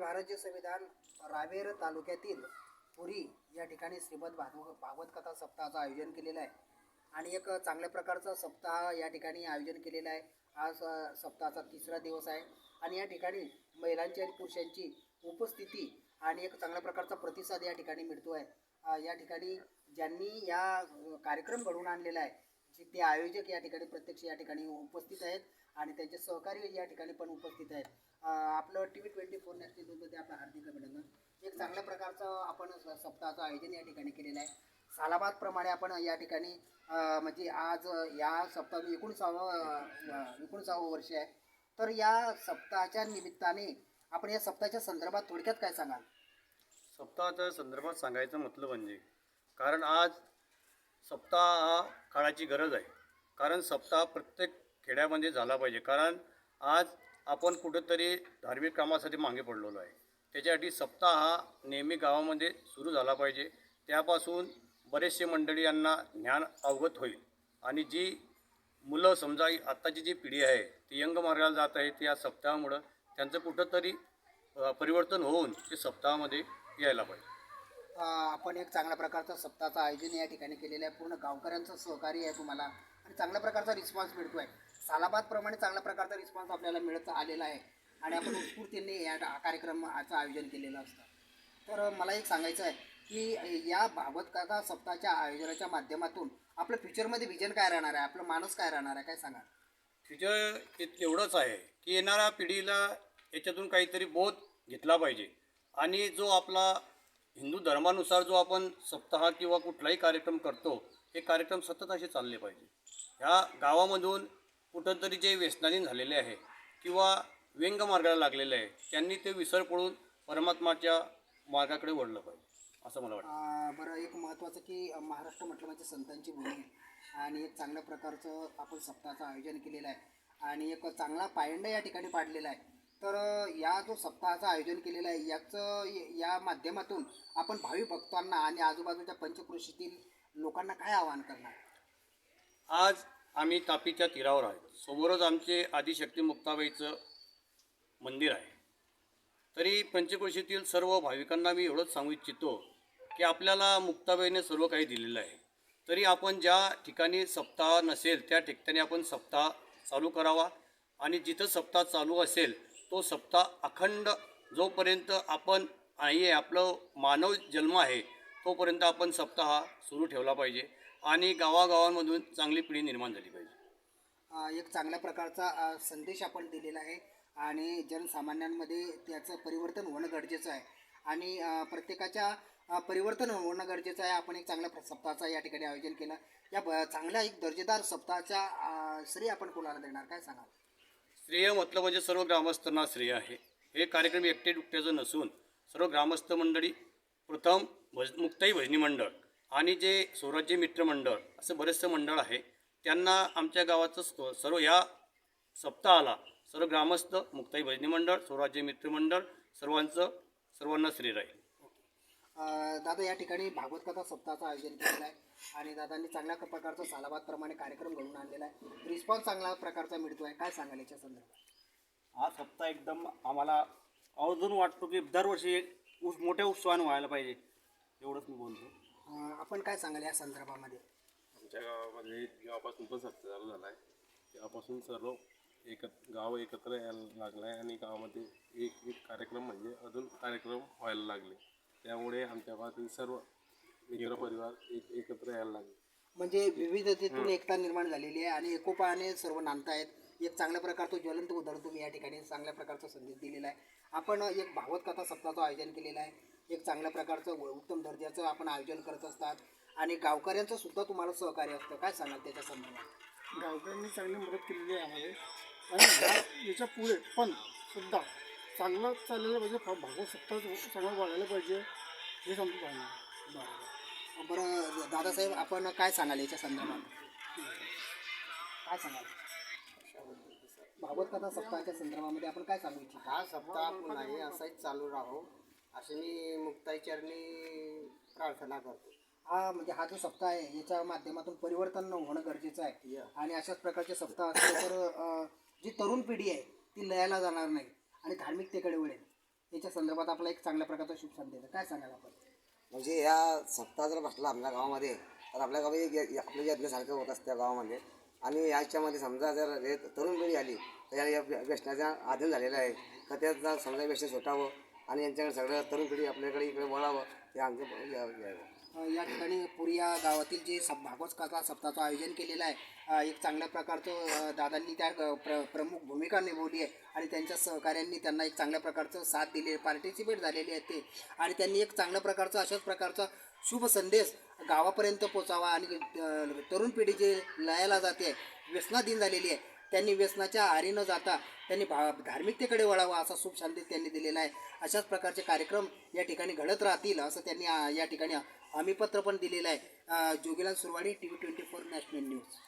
भारतचे संविधान रावेर तालुक्यातील पुरी या ठिकाणी श्रीमद भागवत कथा सप्ताहाचं आयोजन केलेलं आहे आणि एक चांगल्या प्रकारचा सप्ताह या ठिकाणी आयोजन केलेला आहे। आज सप्ताहाचा तिसरा दिवस आहे आणि या ठिकाणी महिलांची आणि पुरुषांची उपस्थिती आणि एक चांगल्या प्रकारचा प्रतिसाद या ठिकाणी मिळतो आहे। या ठिकाणी ज्यांनी या कार्यक्रम घडवून आणलेला आहे ते आयोजक या ठिकाणी प्रत्यक्ष या ठिकाणी उपस्थित आहेत आणि त्यांचे सहकारी या ठिकाणी पण उपस्थित आहेत। आपलं TV24 नॅशनलमध्ये आपलं हार्दिक अभिनंदन। एक चांगल्या प्रकारचं आपण सप्ताहाचं आयोजन या ठिकाणी केलेलं आहे। सालाबादप्रमाणे आपण या ठिकाणी म्हणजे आज या सप्ताह 19वे वर्ष आहे। तर या सप्ताहाच्या निमित्ताने आपण या सप्ताहाच्या संदर्भात थोडक्यात काय सांगाल? सप्ताहाच्या संदर्भात सांगायचं म्हटलं म्हणजे कारण आज सप्ताह हा काळाची गरज आहे। कारण सप्ताह प्रत्येक खेड्यामध्ये झाला पाहिजे। कारण आज आपण कुठेतरी धार्मिक कामासाठी मागे पडलेलो आहे। त्याच्यासाठी सप्ताह हा नेहमी गावामध्ये सुरू झाला पाहिजे। त्यापासून बरेचसे मंडळी यांना ज्ञान अवगत होईल आणि जी मुलं समजा आत्ताची जी पिढी आहे ती यंग मार्गाला जात आहे त्या सप्ताहामुळं त्यांचं कुठंतरी परिवर्तन होऊन ते सप्ताहामध्ये यायला पाहिजे। आपण एक चांगल्या प्रकारचा सप्ताहाचं आयोजन या ठिकाणी केलेलं आहे। पूर्ण गावकऱ्यांचं सहकार्य आहे तुम्हाला आणि चांगल्या प्रकारचा रिस्पॉन्स मिळतो आहे। सालाबादप्रमाणे चांगल्या प्रकारचा रिस्पॉन्स आपल्याला मिळत आलेला आहे आणि आपण उत्स्फूर्तीने या कार्यक्रमाचं आयोजन केलेलं असतं। तर मला एक सांगायचं आहे की या भागवत कथा सप्ताहाच्या आयोजनाच्या माध्यमातून आपलं फ्युचरमध्ये विजन काय राहणार आहे, आपलं मानस काय राहणार आहे, काय सांगा? फ्युचर एवढंच आहे की येणाऱ्या पिढीला याच्यातून काहीतरी बोध घेतला पाहिजे आणि जो आपला हिंदू धर्मानुसार जो आपण सप्ताह किंवा कुठलाही कार्यक्रम करतो हे कार्यक्रम सतत असे चालले पाहिजे। ह्या गावामधून कुठंतरी जे व्यसनाधीन झालेले आहे किंवा व्यंग मार्गाला लागलेले आहे त्यांनी ते विसर पडून परमात्माच्या मार्गाकडे वळलं पाहिजे असं मला वाटतं। बरं, एक महत्त्वाचं की महाराष्ट्र म्हटलं म्हणजे संतांची भूमी आणि एक चांगल्या प्रकारचं आपण सप्ताहाचं आयोजन केलेलं आहे आणि एक चांगला पायंडा या ठिकाणी पाडलेला आहे। तर या जो सप्ताहाचं आयोजन केलेलं आहे या माध्यमातून आपण भावी भक्तांना आणि आजूबाजूच्या पंचक्रोशीतील लोकांना काय आवाहन करणार? आज आम्ही तापीच्या तीरावर आहे। समोरच आमचे आदिशक्ती मुक्ताबाईचं मंदिर आहे। तरी पंचक्रोशीतील सर्व भाविकांना मी एवढंच सांगू इच्छितो की आपल्याला मुक्ताबाईने सर्व काही दिलेलं आहे। तरी आपण ज्या ठिकाणी सप्ताह नसेल त्या ठिकाणी आपण सप्ताह चालू करावा आणि जिथं सप्ताह चालू असेल तो सप्ताह अखंड जोपर्यंत आपण आहे आपलं मानव जन्म आहे तोपर्यंत आपण सप्ताह सुरू ठेवला पाहिजे आणि गावागावांमधून चांगली पिढी निर्माण झाली पाहिजे। एक चांगल्या प्रकारचा संदेश आपण दिलेला आहे आणि जनसामान्यांमध्ये त्याचं परिवर्तन होणं गरजेचं आहे आणि प्रत्येकाच्या परिवर्तन होणं गरजेचं आहे। आपण एक चांगल्या सप्ताहाचं या ठिकाणी आयोजन केलं। या चांगल्या एक दर्जेदार सप्ताहाच्या श्रेय आपण कोणाला देणार, काय सांगाल? श्रेय म्हटलं म्हणजे सर्व ग्रामस्थांना श्रेय आहे। हे कार्यक्रम एकटे दुकट्याचं नसून सर्व ग्रामस्थ मंडळी, प्रथम मुक्ताई भजनी मंडळ आणि जे स्वराज्य मित्र मंडळ असं बरेचसं मंडळ आहे त्यांना आमच्या गावाचं सर्व या सप्ताहाला सर्व ग्रामस्थ, मुक्ताई भजनी मंडळ, स्वराज्य मित्र मंडळ सर्वांना श्रेय राहील। दादा, या ठिकाणी भागवत कथा सप्ताहाचं आयोजन केलेलं आहे आणि दादांनी चांगल्या प्रकारचा सालाबादप्रमाणे कार्यक्रम घडवून आणलेला आहे। रिस्पॉन्स चांगल्या प्रकारचा मिळतो आहे, काय सांगाल याच्या संदर्भात? हा सप्ताह एकदम आम्हाला अजून वाटतो की दरवर्षी एक मोठ्या उत्सवानं व्हायला पाहिजे, एवढंच मी बोलतो। आपण काय सांगाल या संदर्भामध्ये? आमच्या गावामध्ये जेव्हापासून पण सप्ताह चालू झाला आहे तेव्हापासून सर्व गाव एकत्र यायला लागलं आहे आणि गावामध्ये एक कार्यक्रम म्हणजे अजून कार्यक्रम व्हायला लागले। त्यामुळे आमच्या गावातील सर्व मित्रपरिवार एकत्र यायला लागले। म्हणजे विविधतेतून एकता निर्माण झालेली आहे आणि एकोपाने सर्व नांदतायत। एक चांगल्या प्रकारचं ज्वलंत उदाहरण तुम्ही या ठिकाणी चांगल्या प्रकारचा संदेश दिलेला आहे। आपण एक भागवत कथा सप्ताहाचं आयोजन केलेलं आहे। एक चांगल्या प्रकारचं उत्तम दर्जाचं आपण आयोजन करत असतात आणि गावकऱ्यांचं सुद्धा तुम्हाला सहकार्य असतं, काय सांगाल त्याच्या संदर्भात? गावकऱ्यांनी चांगली मदत केलेली आहे आम्हाला आणि याच्या पुढे पण सुद्धा चांगलं चाललेलं पाहिजे। भागवत सप्ताह चांगलं वाढायला पाहिजे हे समजून पाहिजे। बरं दादासाहेब, आपण काय सांगाल याच्या संदर्भात, काय सांगाल भागवत कथा सप्ताहाच्या संदर्भामध्ये आपण काय सांगू इच्छिता? हा सप्ताह पुन्हाही असाच चालू राहो अशी मी मुक्ताईचरणी प्रार्थना करतो। म्हणजे हा जो सप्ताह आहे याच्या माध्यमातून परिवर्तन होणं गरजेचं आहे आणि अशाच प्रकारचे सप्ताह असले तर जी तरुण पिढी आहे ती लयाला जाणार नाही आणि धार्मिकतेकडे वळेल। याच्या संदर्भात आपला एक चांगल्या प्रकारचा शुभ संदेश आहे. काय सांगाल आपण? म्हणजे ह्या सप्ताह जर बसला आपल्या गावामध्ये तर आपल्या गावी आपल्या यज्ञासारखं होत असतं त्या गावामध्ये. आणि याच्यामध्ये समजा जर हे तरुण पिढी आली तर या व्यसनाच्या अधीन झालेलं आहे तर त्यात समजा व्यसन सुटावं आणि यांच्याकडे सगळं तरुण पिढी आपल्याकडे इकडे वळावं हे आमचं या ठिकाणी पुरी या गावातील जे भागवत कथा सप्ताहाचं आयोजन केलेलं आहे, एक चांगल्या प्रकारचं दादांनी त्या प्रमुख भूमिका निभावली आहे आणि त्यांच्या सहकाऱ्यांनी त्यांना एक चांगल्या प्रकारचं साथ दिले, पार्टिसिपेट झालेले आहेत ते. आणि त्यांनी एक चांगल्या प्रकारचा अशाच प्रकारचा शुभ संदेश गावापर्यंत पोचावा आणि तरुण पिढी जे लयाला जाते, व्यसनाधीन झालेली आहे, त्यांनी व्यसनाच्या आहारी न जाता त्यांनी धार्मिकतेकडे वळावा असा शुभ संदेश त्यांनी दिलेला आहे. अशाच प्रकारचे कार्यक्रम या ठिकाणी घडत राहतील असं त्यांनी या ठिकाणी हमीपत्र पण दिलेलं आहे. Jogilal Surwadi, TV 24 national news.